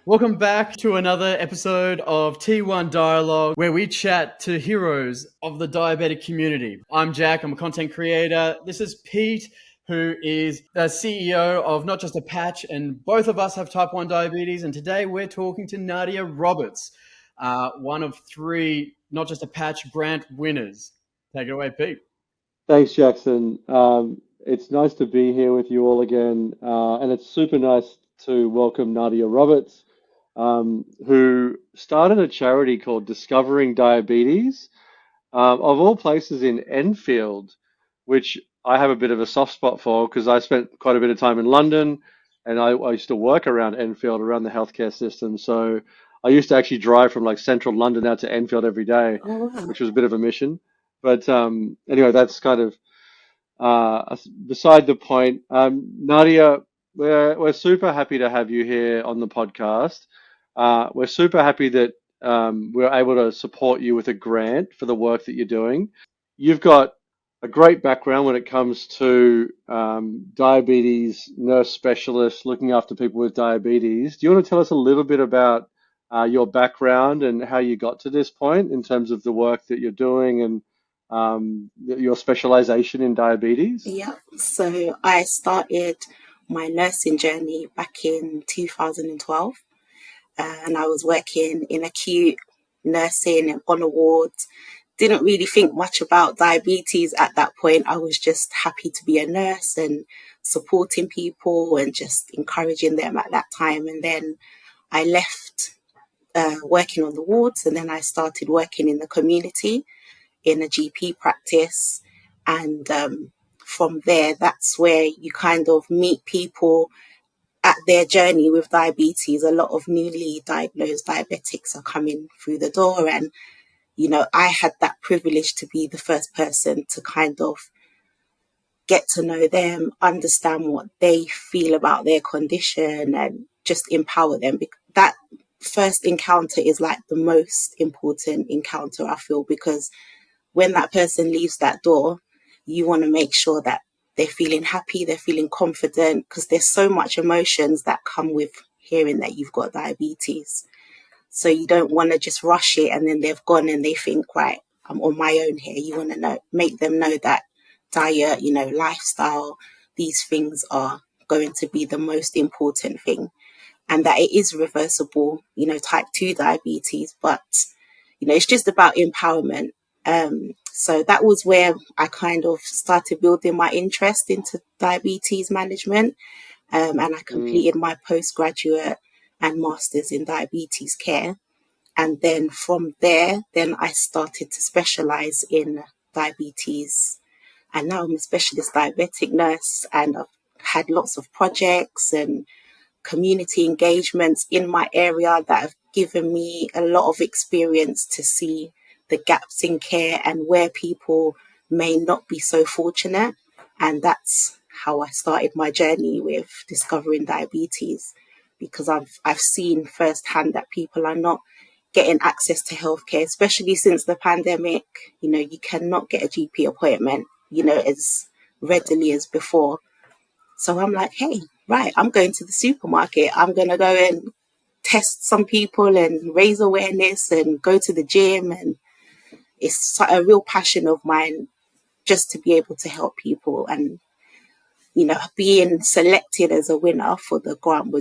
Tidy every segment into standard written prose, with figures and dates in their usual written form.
Welcome back to another episode of T1 Dialogue, where we chat to heroes of the diabetic community. I'm Jack, I'm a content creator. This is Pete, who is the CEO of Not Just a Patch, and both of us have type 1 diabetes. And today we're talking to Nadia Roberts, one of three Not Just a Patch grant winners. Take it away, Pete. Thanks, Jackson. It's nice to be here with you all again, and it's super nice to welcome Nadia Roberts, who started a charity called Discovering Diabetes, of all places in Enfield, which I have a bit of a soft spot for because I spent quite a bit of time in London, and I used to work around Enfield, around the healthcare system. So I used to actually drive from like central London out to Enfield every day, Oh, wow. which was a bit of a mission. But anyway, that's kind of beside the point. Nadia, we're super happy to have you here on the podcast. We're super happy that we're able to support you with a grant for the work that you're doing. You've got a great background when it comes to diabetes, nurse specialist, looking after people with diabetes. Do you want to tell us a little bit about your background and how you got to this point in terms of the work that you're doing and your specialization in diabetes? Yeah. So I started my nursing journey back in 2012, and I was working in acute nursing and on awards. Didn't really think much about diabetes at that point. I was just happy to be a nurse and supporting people and just encouraging them at that time. And then I left working on the wards, and then I started working in the community in a GP practice. And from there, that's where you kind of meet people at their journey with diabetes. A lot of newly diagnosed diabetics are coming through the door. And, I had that privilege to be the first person to kind of get to know them, understand what they feel about their condition, and just empower them. That first encounter is like the most important encounter, I feel, because when that person leaves that door, you want to make sure that they're feeling happy, they're feeling confident, because there's so much emotions that come with hearing that you've got diabetes. So you don't want to just rush it and then they've gone and they think, right, I'm on my own here. You want to make them know that diet, lifestyle, these things are going to be the most important thing, and that it is reversible, type 2 diabetes, but it's just about empowerment. So that was where I kind of started building my interest into diabetes management. And I Mm. completed my postgraduate and master's in diabetes care. And then from there, then I started to specialize in diabetes. And now I'm a specialist diabetic nurse, and I've had lots of projects and community engagements in my area that have given me a lot of experience to see the gaps in care and where people may not be so fortunate. And that's how I started my journey with discovering diabetes, because I've seen firsthand that people are not getting access to healthcare, especially since the pandemic. You cannot get a GP appointment, as readily as before. So I'm like, hey, right, I'm going to the supermarket. I'm going to go and test some people and raise awareness and go to the gym. And it's a real passion of mine just to be able to help people. And, being selected as a winner for the grant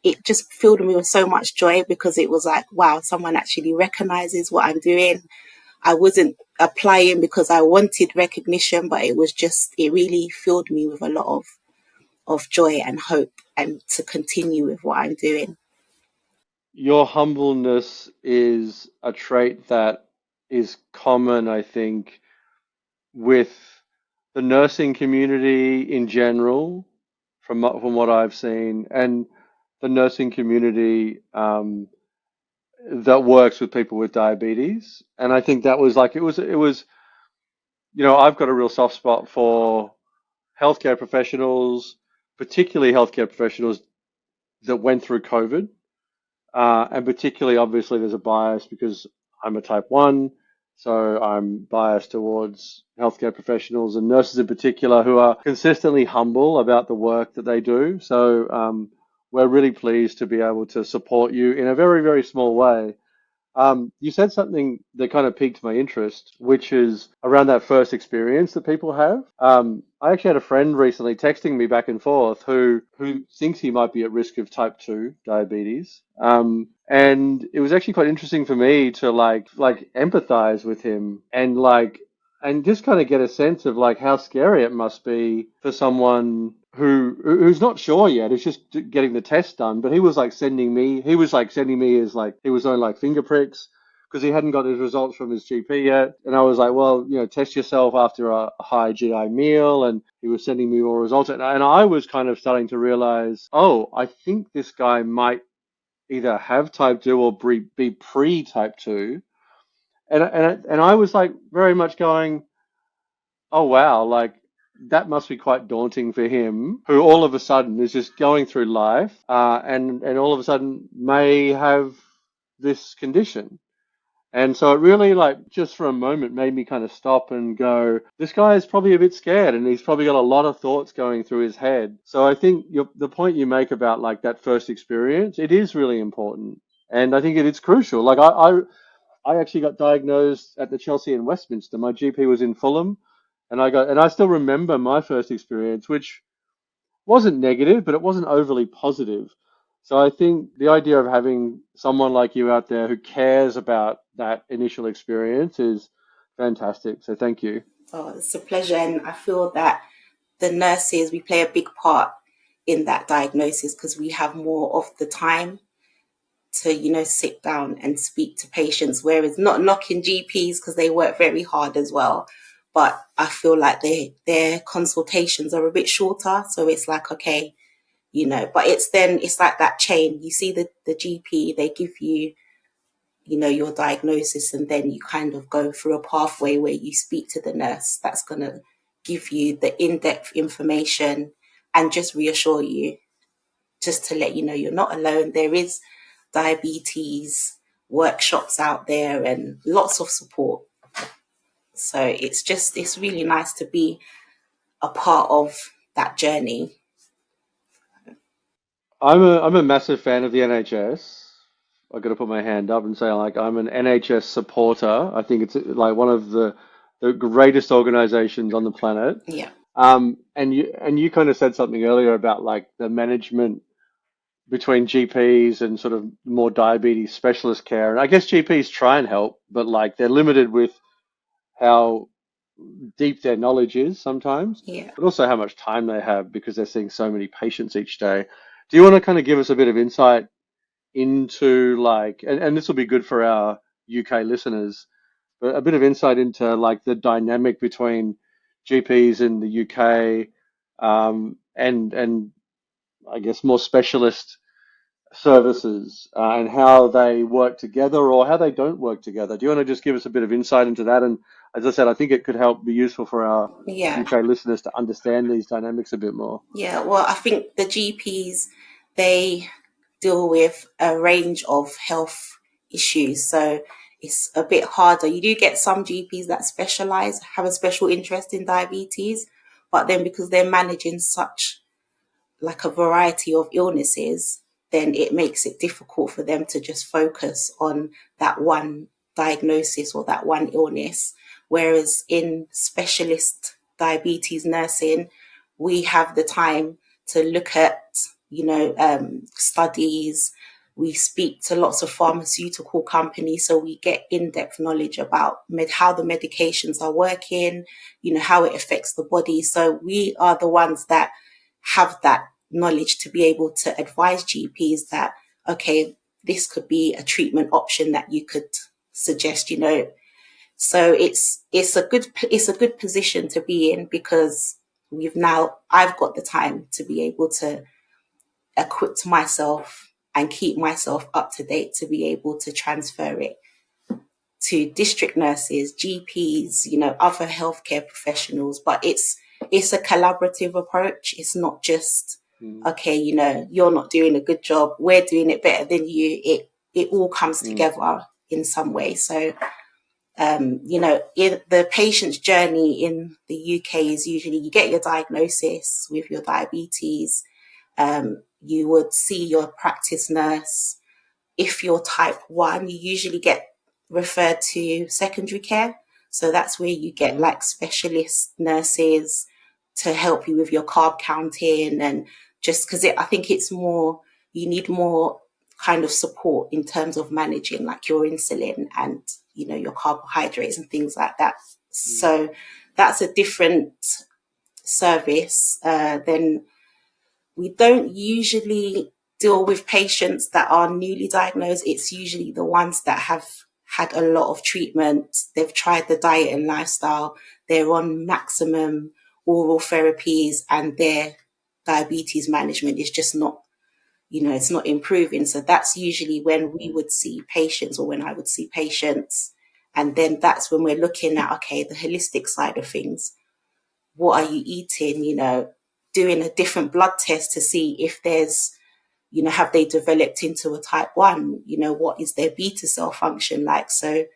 it just filled me with so much joy, because it was like, wow, someone actually recognizes what I'm doing. I wasn't applying because I wanted recognition, but it really filled me with a lot of joy and hope, and to continue with what I'm doing. Your humbleness is a trait that is common, I think, with the nursing community in general, from what I've seen, and the nursing community that works with people with diabetes. And I think that was like it was. I've got a real soft spot for healthcare professionals, particularly healthcare professionals that went through COVID. And particularly, obviously, there's a bias because I'm a type 1, so I'm biased towards healthcare professionals and nurses in particular who are consistently humble about the work that they do. So we're really pleased to be able to support you in a very, very small way. You said something that kind of piqued my interest, which is around that first experience that people have. I actually had a friend recently texting me back and forth who thinks he might be at risk of type 2 diabetes. And it was actually quite interesting for me to like empathize with him and just kind of get a sense of like how scary it must be for someone who's not sure yet. Who's just getting the test done. But he was like sending me his like he was doing like finger pricks because he hadn't got his results from his GP yet. And I was like, well, test yourself after a high GI meal. And he was sending me more results. And I was kind of starting to realize, oh, I think this guy might either have type 2 or be pre type 2. And I was like very much going, oh wow, like that must be quite daunting for him, who all of a sudden is just going through life, and all of a sudden may have this condition. And so it really, like, just for a moment made me kind of stop and go, this guy is probably a bit scared and he's probably got a lot of thoughts going through his head. So I think the point you make about like that first experience, it is really important. And I think it is crucial. Like I actually got diagnosed at the Chelsea in Westminster. My GP was in Fulham, and I still remember my first experience, which wasn't negative, but it wasn't overly positive. So I think the idea of having someone like you out there who cares about that initial experience is fantastic. So thank you. Oh, it's a pleasure. And I feel that the nurses, we play a big part in that diagnosis because we have more of the time to, sit down and speak to patients, whereas not knocking GPs because they work very hard as well. But I feel like their consultations are a bit shorter. So it's like, okay, but it's like that chain. You see the GP, they give you, your diagnosis, and then you kind of go through a pathway where you speak to the nurse that's going to give you the in-depth information and just reassure you, just to let you know you're not alone. There is diabetes workshops out there and lots of support. So it's really nice to be a part of that journey. I'm a massive fan of the NHS. I got to put my hand up and say like I'm an NHS supporter. I think it's like one of the greatest organizations on the planet. Yeah. And you kind of said something earlier about like the management between GPs and sort of more diabetes specialist care. And I guess GPs try and help, but like they're limited with how deep their knowledge is sometimes, Yeah. but also how much time they have because they're seeing so many patients each day. Do you want to kind of give us a bit of insight into like, and this will be good for our UK listeners, but a bit of insight into like the dynamic between GPs in the UK, and I guess more specialist services, and how they work together or how they don't work together. Do you want to just give us a bit of insight into that? And as I said, I think it could help be useful for our Yeah. UK listeners to understand these dynamics a bit more. Yeah. Well, I think the GPs, they deal with a range of health issues. So it's a bit harder. You do get some GPs that specialize, have a special interest in diabetes, but then because they're managing such like a variety of illnesses, then it makes it difficult for them to just focus on that one diagnosis or that one illness. Whereas in specialist diabetes nursing, we have the time to look at, studies. We speak to lots of pharmaceutical companies, so we get in-depth knowledge about how the medications are working, how it affects the body. So we are the ones that have that knowledge to be able to advise GPs that, okay, this could be a treatment option that you could suggest. So it's a good position to be in because I've got the time to be able to equip myself and keep myself up to date to be able to transfer it to district nurses, GPs, other healthcare professionals. But it's a collaborative approach. It's not just, okay, you're not doing a good job, we're doing it better than you. It all comes together in some way. So, the patient's journey in the UK is usually you get your diagnosis with your diabetes. you would see your practice nurse. If you're type 1, you usually get referred to secondary care. So that's where you get like specialist nurses to help you with your carb counting, and just because I think it's more, you need more kind of support in terms of managing like your insulin and, you know, your carbohydrates and things like that. So that's a different service. Then we don't usually deal with patients that are newly diagnosed. It's usually the ones that have had a lot of treatment. They've tried the diet and lifestyle. They're on maximum oral therapies, and their diabetes management is just not, you know, it's not improving. So that's usually when we would see patients, or when I would see patients. And then that's when we're looking at, okay, the holistic side of things. What are you eating? You know, doing a different blood test to see if there's, you know, have they developed into a type 1? You know, what is their beta cell function like? So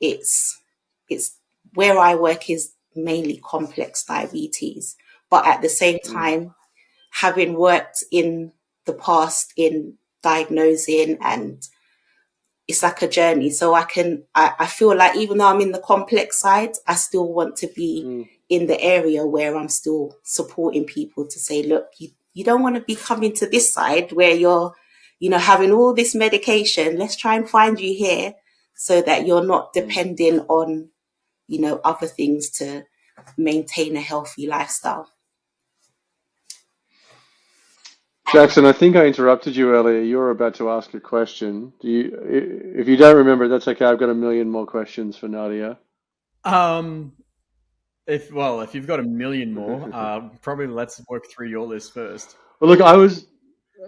it's where I work is mainly complex diabetes. But at the same time, having worked in the past in diagnosing, and it's like a journey. So I feel like even though I'm in the complex side, I still want to be in the area where I'm still supporting people to say, look, you don't want to be coming to this side where you're, you know, having all this medication. Let's try and find you here so that you're not depending on, you know, other things to maintain a healthy lifestyle. Jackson, I think I interrupted you earlier. You were about to ask a question. If you don't remember, that's okay. I've got a million more questions for Nadia. If you've got a million more, probably let's work through your list first. Well, look, I was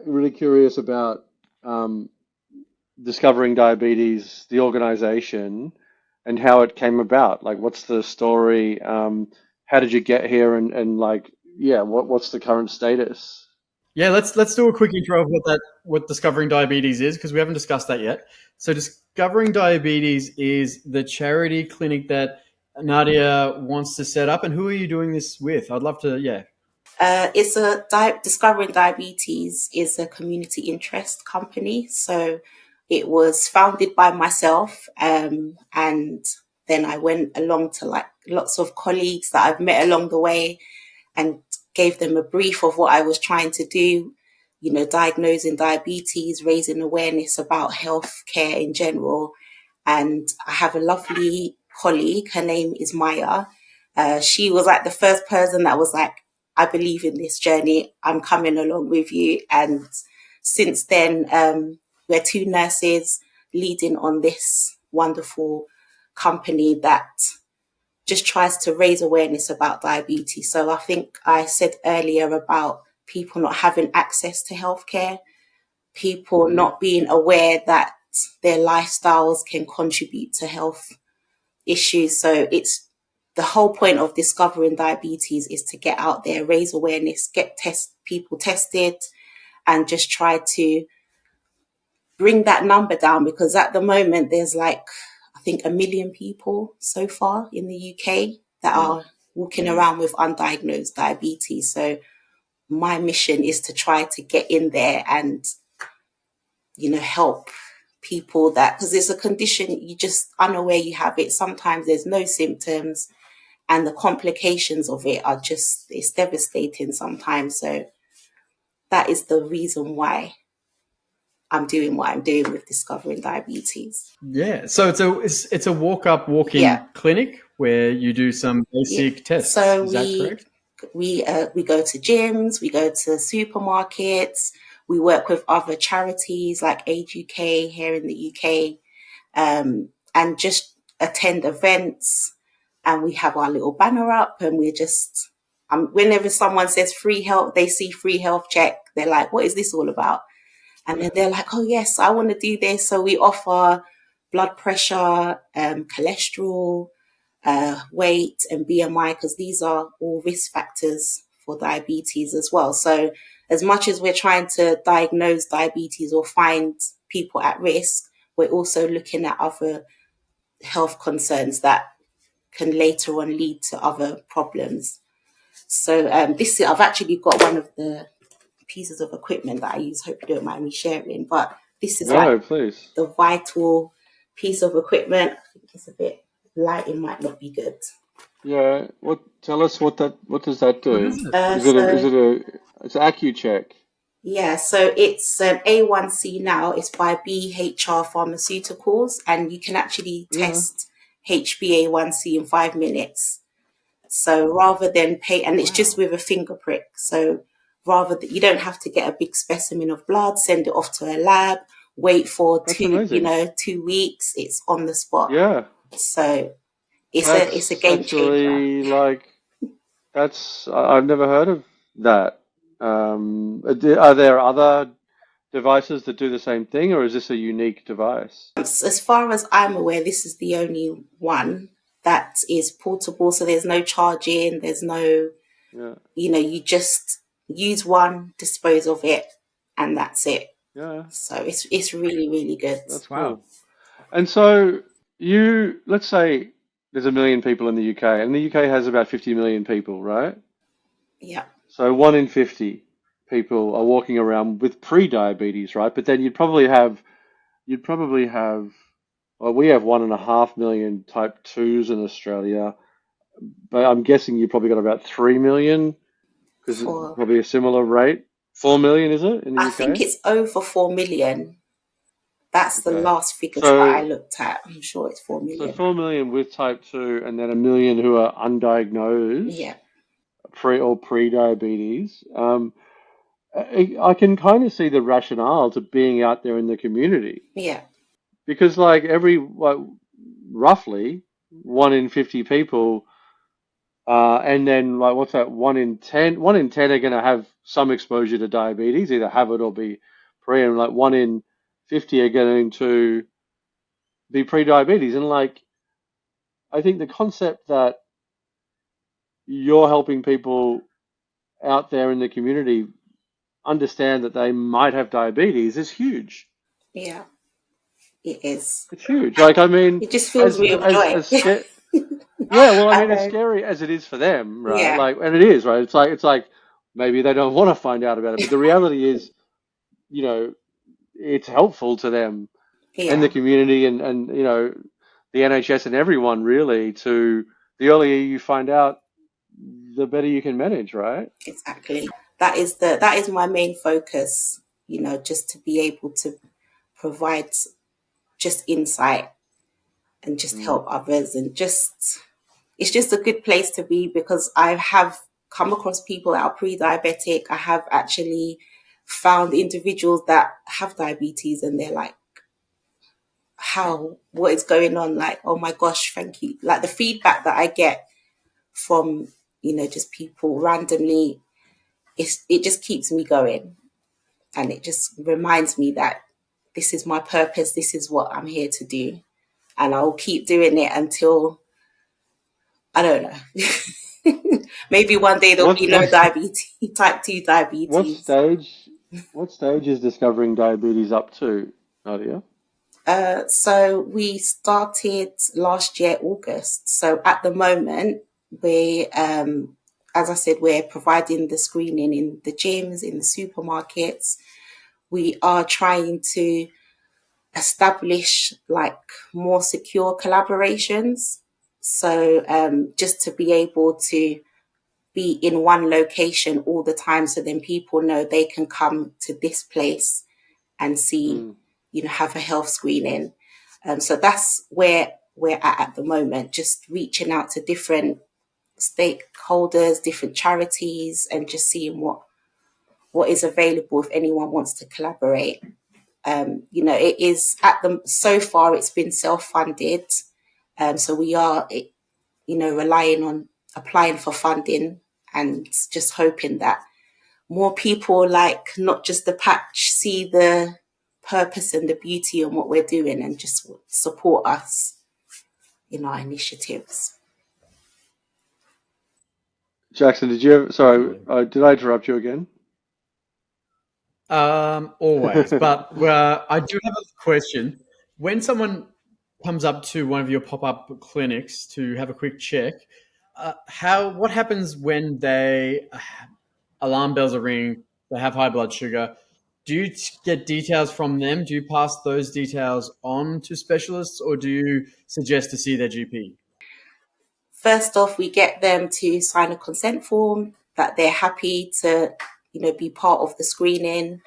really curious about Discovering Diabetes, the organization, and how it came about. Like, what's the story? How did you get here? And like, yeah, what's the current status? Yeah, let's do a quick intro of what Discovering Diabetes is, because we haven't discussed that yet. So Discovering Diabetes is the charity clinic that Nadia wants to set up. And who are you doing this with? I'd love to, yeah. It's Discovering Diabetes is a community interest company. So it was founded by myself, and then I went along to like lots of colleagues that I've met along the way, and gave them a brief of what I was trying to do, you know, diagnosing diabetes, raising awareness about healthcare in general. And I have a lovely colleague, her name is Maya. She was like the first person that was like, I believe in this journey, I'm coming along with you. And since then, we're 2 nurses leading on this wonderful company that just tries to raise awareness about diabetes. So I think I said earlier about people not having access to healthcare, people not being aware that their lifestyles can contribute to health issues. So it's the whole point of Discovering Diabetes is to get out there, raise awareness, get people tested, and just try to bring that number down, because at the moment there's like, I think 1 million people so far in the UK that are walking around with undiagnosed diabetes. So my mission is to try to get in there and, you know, help people that, because it's a condition you just unaware you have it. Sometimes there's no symptoms, and the complications of it are just, it's devastating sometimes. So that is the reason why I'm doing what I'm doing with Discovering Diabetes. Yeah. So it's a walk-in clinic where you do some basic tests. So is that correct? We go to gyms, we go to supermarkets, we work with other charities like Age UK here in the UK, and just attend events. And we have our little banner up, and we're just, whenever someone says free health, they see free health check, they're like, what is this all about? And then they're like, oh yes, I want to do this. So we offer blood pressure, cholesterol, weight and BMI, because these are all risk factors for diabetes as well. So as much as we're trying to diagnose diabetes or find people at risk, we're also looking at other health concerns that can later on lead to other problems. So I've actually got one of the pieces of equipment that I use. Hope you don't mind me sharing, but this is No, like please. the vital piece of equipment. I think it's a bit lighting might not be good. Yeah. Tell us what does that What do? is it? It's AccuCheck. Yeah, so it's an A1C now. It's by BHR Pharmaceuticals, and you can actually Yeah. test HbA1c in 5 minutes. So rather than pay, and it's just Wow. with a finger prick. So you don't have to get a big specimen of blood, send it off to a lab, wait for That's amazing. 2 weeks. It's on the spot. Yeah. So it's a That's game changer. actually like I've never heard of that. Are there other devices that do the same thing, or is this a unique device? As far as I'm aware, this is the only one that is portable. So there's no charging. There's no, Yeah. you just use one, dispose of it, and that's it. Yeah. So it's really, really good. That's Wow. cool. And so let's say there's 1 million people in the UK, and the UK has about 50 million people, right? Yeah. So 1 in 50 people are walking around with pre-diabetes, right? But then you'd probably have, well, we have 1.5 million type 2s in Australia, but I'm guessing you probably got about 3 million because it's For probably a similar rate. 4 million, is it, in the I think UK? it's over 4 million. That's the Okay. last figures that I So looked at. I'm sure it's 4 million. 4 million with type 2 and then 1 million who are Yeah. undiagnosed pre-diabetes. I can kind of see the rationale to being out there in the community Yeah. because roughly 1 in 50 people, and then like what's that, 1 in 10, 1 in 10 are going to have some exposure to diabetes, either have it or be pre, and like 1 in 50 are going to be pre-diabetes. And like, I think the concept that you're helping people out there in the community understand that they might have diabetes is huge. Yeah. It is. It's huge. Like, I mean, It just fills me with joy. as scary. Yeah, well, I mean, as Um, scary as it is for them, right? yeah. Like, and it is, right? It's like maybe they don't want to find out about it, but the reality is, you know, it's helpful to them and the Yeah. community and the NHS and everyone really to the earlier you find out, the better you can manage, right? Exactly. That is my main focus, just to be able to provide just insight and just Mm, help others, and just it's just a good place to be, because I have come across people that are pre-diabetic. I have actually found individuals that have diabetes, and they're like, what is going on? Like, oh my gosh, thank you. Like the feedback that I get from, just people randomly, it just keeps me going. And it just reminds me that this is my purpose. This is what I'm here to do. And I'll keep doing it until, I don't know. Maybe one day there'll What be no what's diabetes, type 2 what diabetes. stage what stage is discovering diabetes up to, Nadia? So we started last year, August. So at the moment, as I said, we're providing the screening in the gyms, in the supermarkets. We are trying to establish like more secure collaborations. So just to be able to be in one location all the time, so then people know they can come to this place and see, Mm, have a health screening. So that's where we're at the moment, just reaching out to different stakeholders, different charities, and just seeing what is available if anyone wants to collaborate. It is so far it's been self-funded. So we are, relying on applying for funding and just hoping that more people, like not just the patch, see the purpose and the beauty in what we're doing and just support us in our initiatives. Jackson, did you ever, sorry, Definitely. did I interrupt you again? Always. But I do have a question. When someone comes up to one of your pop-up clinics to have a quick check, what happens when they alarm bells are ringing? they have high blood sugar. Do you get details from them? Do you pass those details on to specialists, or do you suggest to see their GP? First off, we get them to sign a consent form that they're happy to, be part of the screening.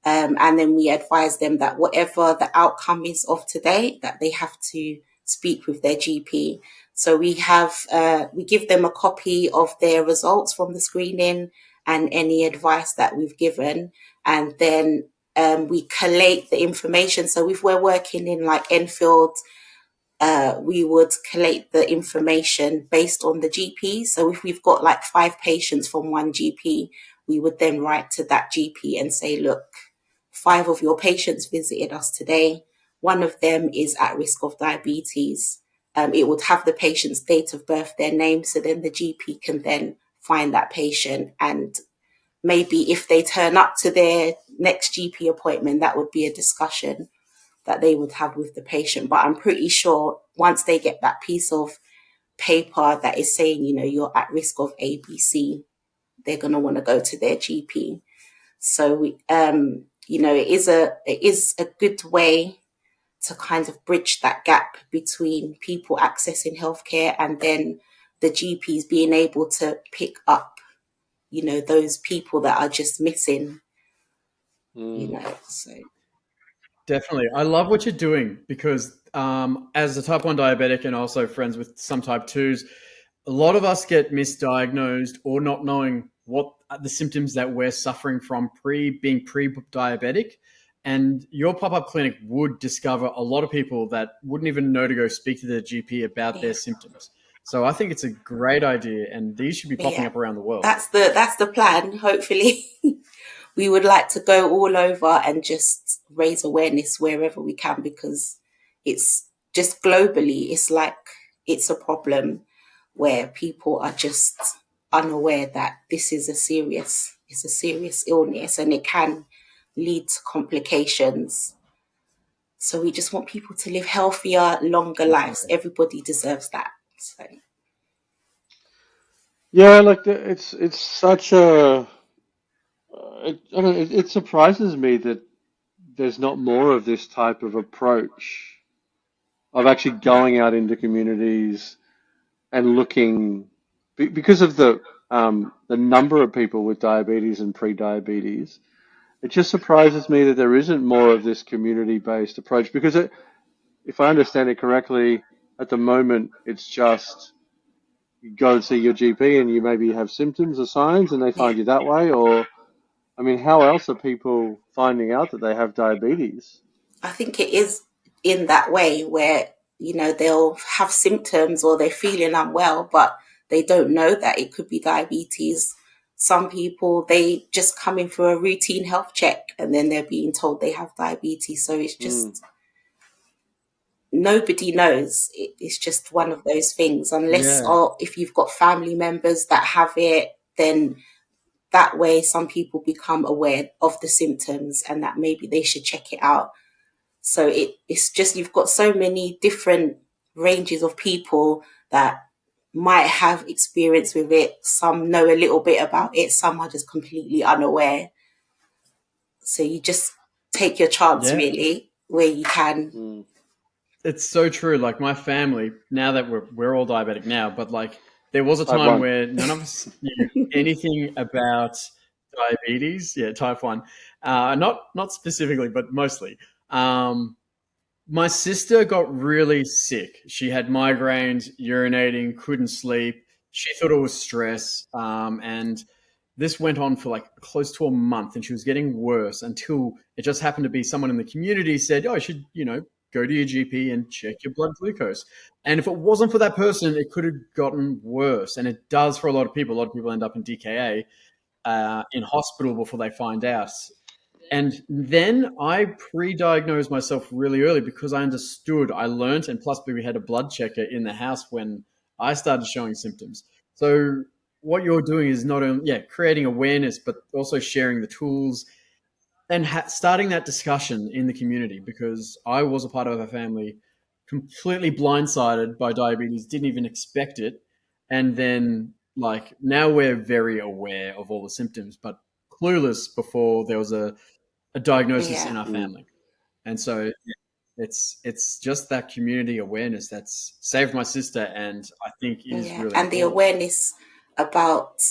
And then we advise them that whatever the outcome is of today, that they have to speak with their GP. So we give them a copy of their results from the screening and any advice that we've given. And then we collate the information. So if we're working in like Enfield, we would collate the information based on the GP. So if we've got like 5 patients from one GP, we would then write to that GP and say, look, 5 of your patients visited us today. 1 of them is at risk of diabetes. It would have the patient's date of birth, their name, so then the GP can then find that patient. And maybe if they turn up to their next GP appointment, that would be a discussion that they would have with the patient. But I'm pretty sure once they get that piece of paper that is saying, you're at risk of ABC, they're going to want to go to their GP. So it is a good way to kind of bridge that gap between people accessing healthcare and then the GPs being able to pick up, those people that are just missing, so. Definitely. I love what you're doing because as a type 1 diabetic and also friends with some type 2s, a lot of us get misdiagnosed or not knowing what the symptoms that we're suffering from being pre-diabetic. And your pop-up clinic would discover a lot of people that wouldn't even know to go speak to their GP about their symptoms. So I think it's a great idea, and these should be popping up around the world. That's the plan, hopefully. We would like to go all over and just raise awareness wherever we can, because it's just globally, it's like it's a problem where people are just unaware that this is a serious illness and it can lead to complications. So we just want people to live healthier, longer lives. Everybody deserves that. So. Yeah, like it's such a. It surprises me that there's not more of this type of approach of actually going out into communities and looking because of the number of people with diabetes and pre-diabetes. It just surprises me that there isn't more of this community-based approach because if I understand it correctly, at the moment it's just you go and see your GP and you maybe have symptoms or signs and they find you that way, or I mean, how else are people finding out that they have diabetes? I think it is in that way where, they'll have symptoms or they're feeling unwell, but they don't know that it could be diabetes. Some people, they just come in for a routine health check and then they're being told they have diabetes. So it's just, nobody knows. It's just one of those things, unless or if you've got family members that have it, then that way some people become aware of the symptoms and that maybe they should check it out. So it's just, you've got so many different ranges of people that might have experience with it. Some know a little bit about it. Some are just completely unaware. So you just take your chance really where you can. It's so true. Like my family, now that we're all diabetic now, but like there was a Type time 1. where none of us knew anything about diabetes. Yeah, type 1. Not specifically, but mostly. My sister got really sick. She had migraines, urinating, couldn't sleep. She thought it was stress. And this went on for like close to a month and she was getting worse until it just happened to be someone in the community said, oh, you should, go to your GP and check your blood glucose. And if it wasn't for that person, it could have gotten worse. And it does for a lot of people. A lot of people end up in DKA in hospital before they find out. And then I pre-diagnosed myself really early because I understood, I learned, and plus we had a blood checker in the house when I started showing symptoms. So what you're doing is not only, creating awareness, but also sharing the tools and starting that discussion in the community, because I was a part of a family completely blindsided by diabetes, didn't even expect it. And then like now we're very aware of all the symptoms, but clueless before there was a diagnosis in Yeah, our family. And so it's just that community awareness that's saved my sister, and I think is yeah. really And the important. awareness about,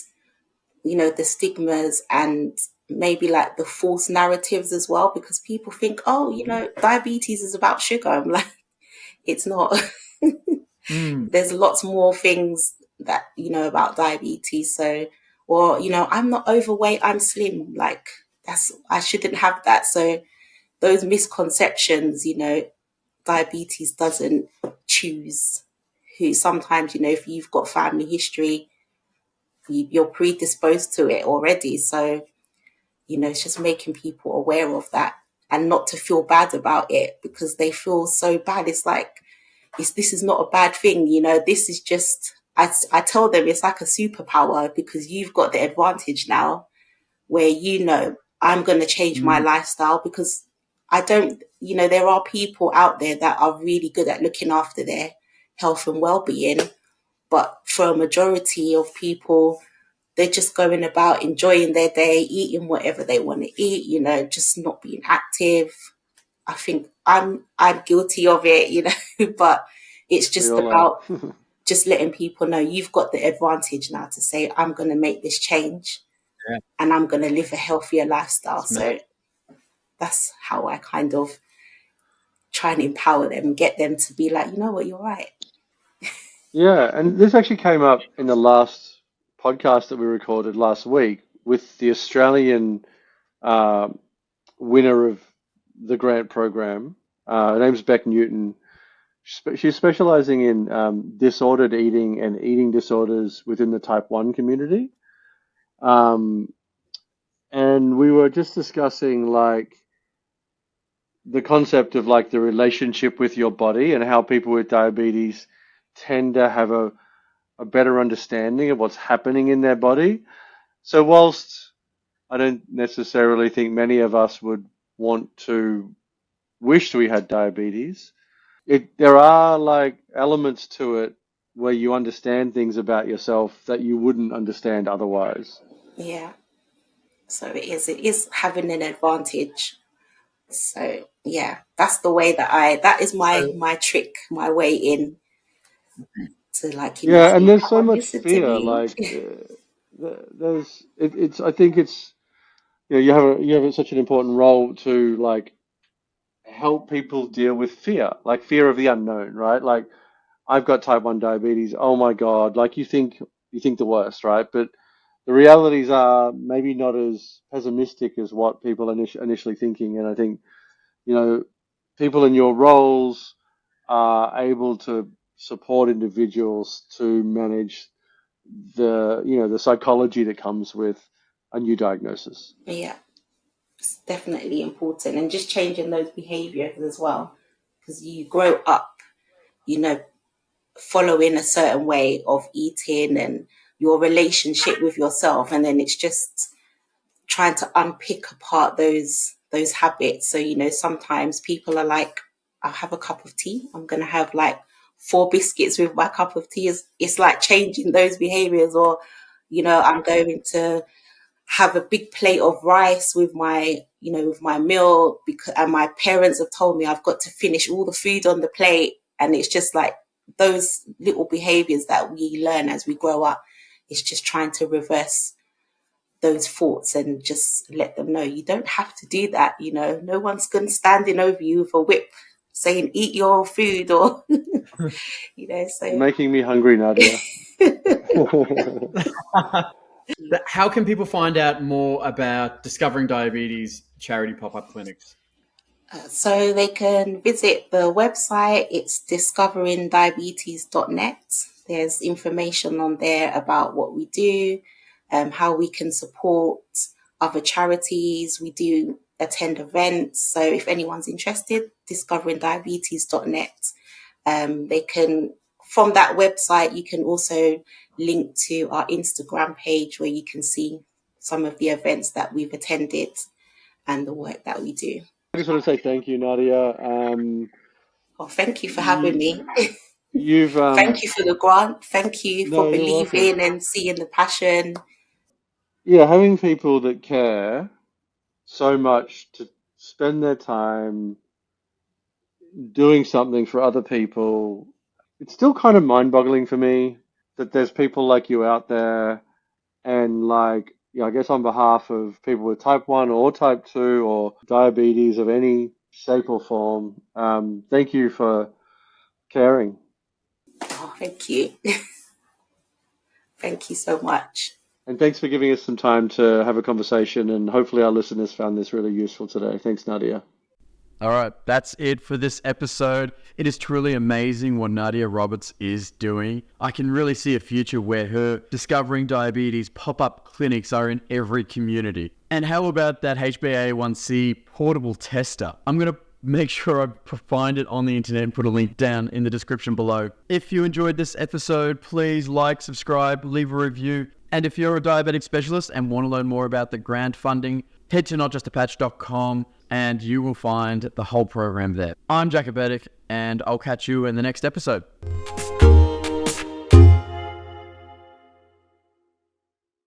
the stigmas and maybe like the false narratives as well, because people think, oh, diabetes is about sugar. I'm like, it's not. Mm, There's lots more things that, about diabetes. So, or, I'm not overweight, I'm slim. Like, I shouldn't have that. So, those misconceptions, diabetes doesn't choose who. Sometimes, if you've got family history, you're predisposed to it already. So, it's just making people aware of that and not to feel bad about it, because they feel so bad. It's like, this is not a bad thing. This is just, I tell them it's like a superpower, because you've got the advantage now where, I'm going to change my mm, lifestyle, because I don't, there are people out there that are really good at looking after their health and well-being. But for a majority of people, they're just going about enjoying their day, eating whatever they want to eat, just not being active. I think I'm guilty of it, but it's We just all are. about just letting people know you've got the advantage now to say, I'm going to make this change yeah, and I'm going to live a healthier lifestyle. it's amazing. So that's how I kind of try and empower them, get them to be like, you know what, you're right. Yeah, and this actually came up in the last podcast that we recorded last week with the Australian uh, winner of the grant program. Her name's Beck Newton. She's specializing in disordered eating and eating disorders within the type 1 community. Um, and we were just discussing like the concept of like the relationship with your body and how people with diabetes tend to have a better understanding of what's happening in their body. So whilst I don't necessarily think many of us would want to wish we had diabetes, there are like elements to it where you understand things about yourself that you wouldn't understand otherwise. Yeah. So it is having an advantage. So yeah, that's the way that is my So, my trick, my way in to, like, Yeah, and see, there's come so on, much listen to fear. me. Like it's. I think it's you have such an important role to like help people deal with fear, like fear of the unknown, right? Like I've got type 1 diabetes. Oh my God. Like you think the worst, right? But the realities are maybe not as pessimistic as what people are initially thinking. And I think, you know, people in your roles are able to support individuals to manage the psychology that comes with a new diagnosis. Yeah, it's definitely important, and just changing those behaviors as well, because you grow up, you know, following a certain way of eating and your relationship with yourself, and then it's just trying to unpick apart those habits. So, sometimes people are like, I'll have a cup of tea. I'm gonna have like 4 biscuits with my cup of tea. It's like changing those behaviors, or, I'm going to have a big plate of rice with my meal, because and my parents have told me I've got to finish all the food on the plate. And it's just like those little behaviors that we learn as we grow up. It's just trying to reverse those thoughts and just let them know you don't have to do that. No one's going to standing over you with a whip saying eat your food, or You're so. making me hungry, Nadia. how can people find out more about Discovering Diabetes charity pop-up clinics? So they can visit the website. It's discoveringdiabetes.net. There's information on there about what we do, how we can support other charities. We do attend events. So if anyone's interested, discoveringdiabetes.net. They can, from that website, you can also link to our Instagram page where you can see some of the events that we've attended and the work that we do. I just want to say thank you, Nadia. Well, thank you for having You, me. you've Thank you for the grant. Thank you for no, you're welcome. believing and seeing the passion. yeah, having people that care so much to spend their time doing something for other people, it's still kind of mind-boggling for me that there's people like you out there. And like, I guess on behalf of people with type 1 or type 2 or diabetes of any shape or form, thank you for caring. Oh, thank you. Thank you so much. And thanks for giving us some time to have a conversation. And hopefully our listeners found this really useful today. Thanks, Nadia. All right, that's it for this episode. It is truly amazing what Nadia Roberts is doing. I can really see a future where her Discovering Diabetes pop-up clinics are in every community. And how about that HbA1c portable tester? I'm going to make sure I find it on the internet and put a link down in the description below. If you enjoyed this episode, please like, subscribe, leave a review. And if you're a diabetic specialist and want to learn more about the grant funding, head to notjustapatch.com and you will find the whole program there. I'm Jacobetic and I'll catch you in the next episode.